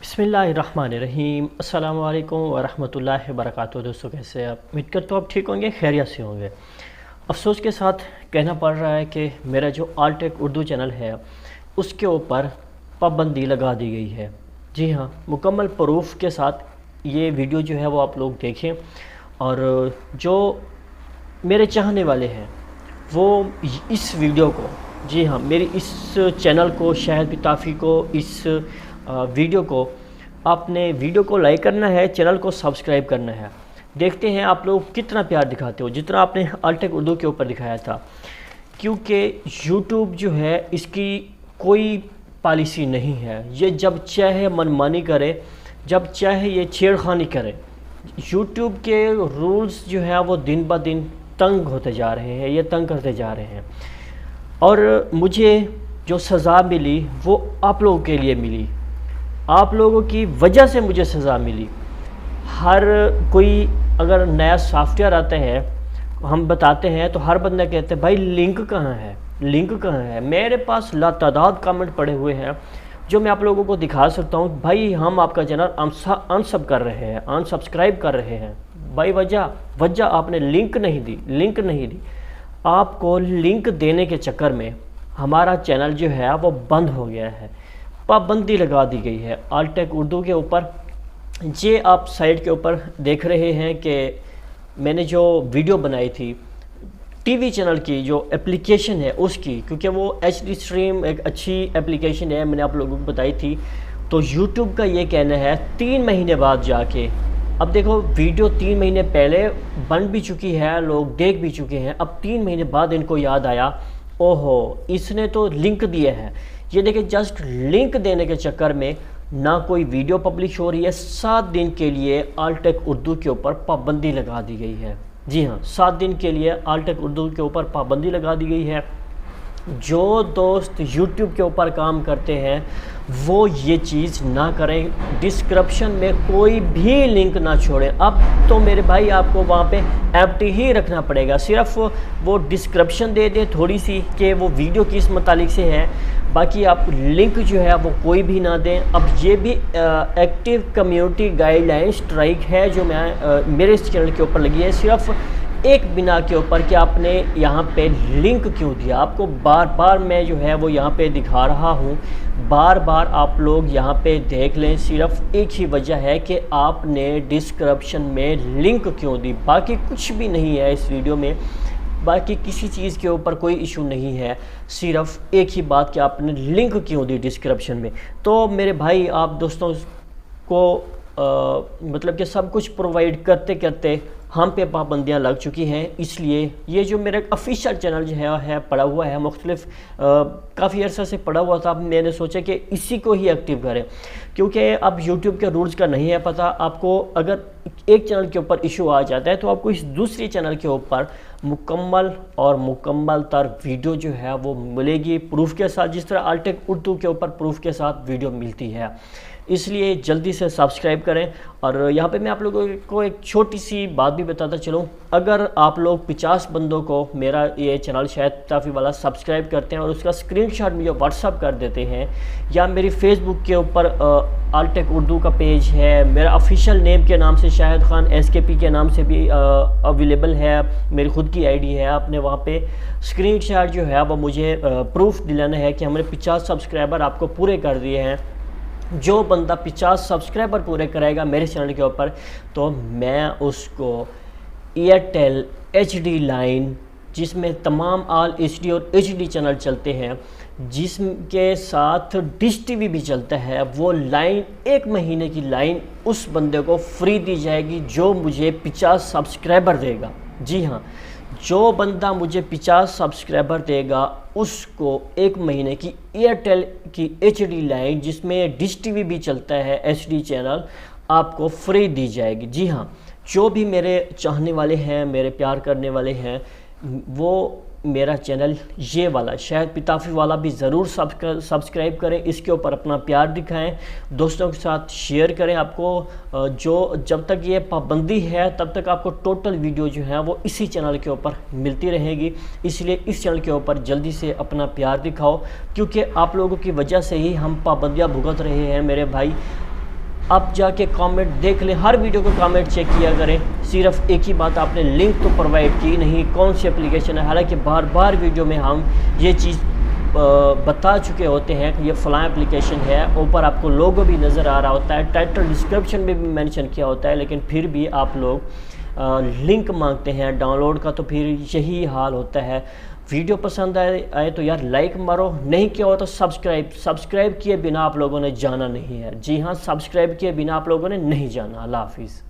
बिस्मिल्लाहिर्रहमानिर्रहीम। अस्सलामु अलैकुम वरहमतुल्लाहि वबरकातुहू। दोस्तों कैसे आप? उम्मीद करता हूँ आप ठीक होंगे, खैरियत से होंगे। अफसोस के साथ कहना पड़ रहा है कि मेरा जो आलटेक उर्दू चैनल है उसके ऊपर पाबंदी लगा दी गई है। जी हाँ, मुकम्मल प्रूफ के साथ ये वीडियो जो है वो आप लोग देखें, और जो मेरे चाहने वाले हैं वो इस वीडियो को, जी हाँ, मेरी इस चैनल को, शाहिद पिताफ़ी को, इस वीडियो को, आपने वीडियो को लाइक करना है, चैनल को सब्सक्राइब करना है। देखते हैं आप लोग कितना प्यार दिखाते हो, जितना आपने आलटेक उर्दू के ऊपर दिखाया था। क्योंकि यूट्यूब जो है इसकी कोई पॉलिसी नहीं है, ये जब चाहे मनमानी करे, जब चाहे ये छेड़खानी करे। यूट्यूब के रूल्स जो है वो दिन ब दिन तंग होते जा रहे हैं, ये तंग करते जा रहे हैं। और मुझे जो सज़ा मिली वो आप लोगों के लिए मिली, आप लोगों की वजह से मुझे सज़ा मिली। हर कोई अगर नया सॉफ्टवेयर आता है, हम बताते हैं तो हर बंदा कहते हैं भाई लिंक कहाँ है, लिंक कहाँ है। मेरे पास लातादाद कमेंट पड़े हुए हैं जो मैं आप लोगों को दिखा सकता हूँ। भाई हम आपका चैनल अनसब कर रहे हैं, अनसब्सक्राइब कर रहे हैं। भाई वजह आपने लिंक नहीं दी, लिंक नहीं दी। आपको लिंक देने के चक्कर में हमारा चैनल जो है वो बंद हो गया है, पाबंदी लगा दी गई है आलटेक उर्दू के ऊपर। ये आप साइट के ऊपर देख रहे हैं कि मैंने जो वीडियो बनाई थी टीवी चैनल की, जो एप्लीकेशन है उसकी, क्योंकि वो HD स्ट्रीम एक अच्छी एप्लीकेशन है, मैंने आप लोगों को बताई थी। तो यूट्यूब का ये कहना है 3 महीने बाद जाके, अब देखो वीडियो 3 महीने पहले बन भी चुकी है, लोग देख भी चुके हैं, अब 3 महीने बाद इनको याद आया, ओहो इसने तो लिंक दिया है। ये देखिए, जस्ट लिंक देने के चक्कर में ना कोई वीडियो पब्लिश हो रही है। 7 दिन के लिए आलटेक उर्दू के ऊपर पाबंदी लगा दी गई है। जी हाँ, 7 दिन के लिए आलटेक उर्दू के ऊपर पाबंदी लगा दी गई है। जो दोस्त यूट्यूब के ऊपर काम करते हैं वो ये चीज़ ना करें, डिस्क्रिप्शन में कोई भी लिंक ना छोड़ें। अब तो मेरे भाई आपको वहाँ पे एम्प्टी ही रखना पड़ेगा, सिर्फ वो डिस्क्रिप्शन दे दें थोड़ी सी कि वो वीडियो किस मुतालिक से है, बाकी आप लिंक जो है वो कोई भी ना दें। अब ये भी एक्टिव कम्युनिटी गाइडलाइन स्ट्राइक है जो मेरे इस चैनल के ऊपर लगी है, सिर्फ एक बिना के ऊपर कि आपने यहाँ पे लिंक क्यों दिया। आपको बार बार मैं जो है वो यहाँ पे दिखा रहा हूँ, बार बार आप लोग यहाँ पे देख लें। सिर्फ एक ही वजह है कि आपने डिस्क्रिप्शन में लिंक क्यों दी, बाकी कुछ भी नहीं है इस वीडियो में, बाकी किसी चीज़ के ऊपर कोई इशू नहीं है। सिर्फ एक ही बात कि आपने लिंक क्यों दी डिस्क्रिप्शन में। तो मेरे भाई आप दोस्तों को मतलब कि सब कुछ प्रोवाइड करते करते हम पे पाबंदियाँ लग चुकी हैं। इसलिए ये जो मेरा ऑफिशियल चैनल जो है पड़ा हुआ है, मुख्तलिफ काफ़ी अर्सा से पड़ा हुआ था। मैंने सोचा कि इसी को ही एक्टिव करें, क्योंकि अब यूट्यूब के रूल्स का नहीं है पता। आपको अगर एक चैनल के ऊपर इशू आ जाता है तो आपको इस दूसरे चैनल के ऊपर मुकम्मल तर वीडियो जो है वो मिलेगी प्रूफ के साथ, जिस तरह आलटेक उर्दू के ऊपर प्रूफ के साथ वीडियो मिलती है। इसलिए जल्दी से सब्सक्राइब करें। और यहाँ पे मैं आप लोगों को एक छोटी सी बात भी बताता चलूँ, अगर आप लोग 50 बंदों को मेरा ये चैनल शाहिद पिताफ़ी वाला सब्सक्राइब करते हैं और उसका स्क्रीनशॉट मुझे व्हाट्सअप कर देते हैं, या मेरी फेसबुक के ऊपर आलटेक उर्दू का पेज है, मेरा ऑफिशियल नेम के नाम से शाहिद खान SKP के नाम से भी अवेलेबल है, मेरी खुद की ID है। आपने वहाँ पे स्क्रीनशॉट जो है वो मुझे प्रूफ दिलाना है कि हमने 50 सब्सक्राइबर आपको पूरे कर दिए हैं। जो बंदा 50 सब्सक्राइबर पूरे करेगा मेरे चैनल के ऊपर, तो मैं उसको एयरटेल HD लाइन, जिसमें तमाम ऑल HD और HD चैनल चलते हैं, जिसके साथ डिश TV भी चलता है, वो लाइन 1 महीने की लाइन उस बंदे को फ्री दी जाएगी जो मुझे 50 सब्सक्राइबर देगा। जी हाँ, जो बंदा मुझे 50 सब्सक्राइबर देगा उसको 1 महीने की एयरटेल की HD लाइन, जिसमें डिश TV भी चलता है, HD चैनल, आपको फ्री दी जाएगी। जी हाँ, जो भी मेरे चाहने वाले हैं, मेरे प्यार करने वाले हैं, वो मेरा चैनल ये वाला शाहिद पिताफ़ी वाला भी ज़रूर सब्सक्राइब करें, इसके ऊपर अपना प्यार दिखाएं, दोस्तों के साथ शेयर करें। आपको जब तक ये पाबंदी है तब तक आपको टोटल वीडियो जो है वो इसी चैनल के ऊपर मिलती रहेगी। इसलिए इस चैनल के ऊपर जल्दी से अपना प्यार दिखाओ, क्योंकि आप लोगों की वजह से ही हम पाबंदियाँ भुगत रहे हैं मेरे भाई। आप जाके कमेंट देख लें, हर वीडियो को कमेंट चेक किया करें। सिर्फ एक ही बात, आपने लिंक तो प्रोवाइड की नहीं, कौन सी एप्लीकेशन है। हालांकि बार बार वीडियो में हम ये चीज़ बता चुके होते हैं कि ये फ़लाँ एप्लीकेशन है, ऊपर आपको लोगो भी नज़र आ रहा होता है, टाइटल डिस्क्रिप्शन में भी मेंशन किया होता है, लेकिन फिर भी आप लोग लिंक मांगते हैं डाउनलोड का। तो फिर यही हाल होता है। वीडियो पसंद आए तो यार लाइक मारो, नहीं किया हो तो सब्सक्राइब किए बिना आप लोगों ने जाना नहीं है। जी हाँ, सब्सक्राइब किए बिना आप लोगों ने नहीं जाना। अल्लाह हाफिज़।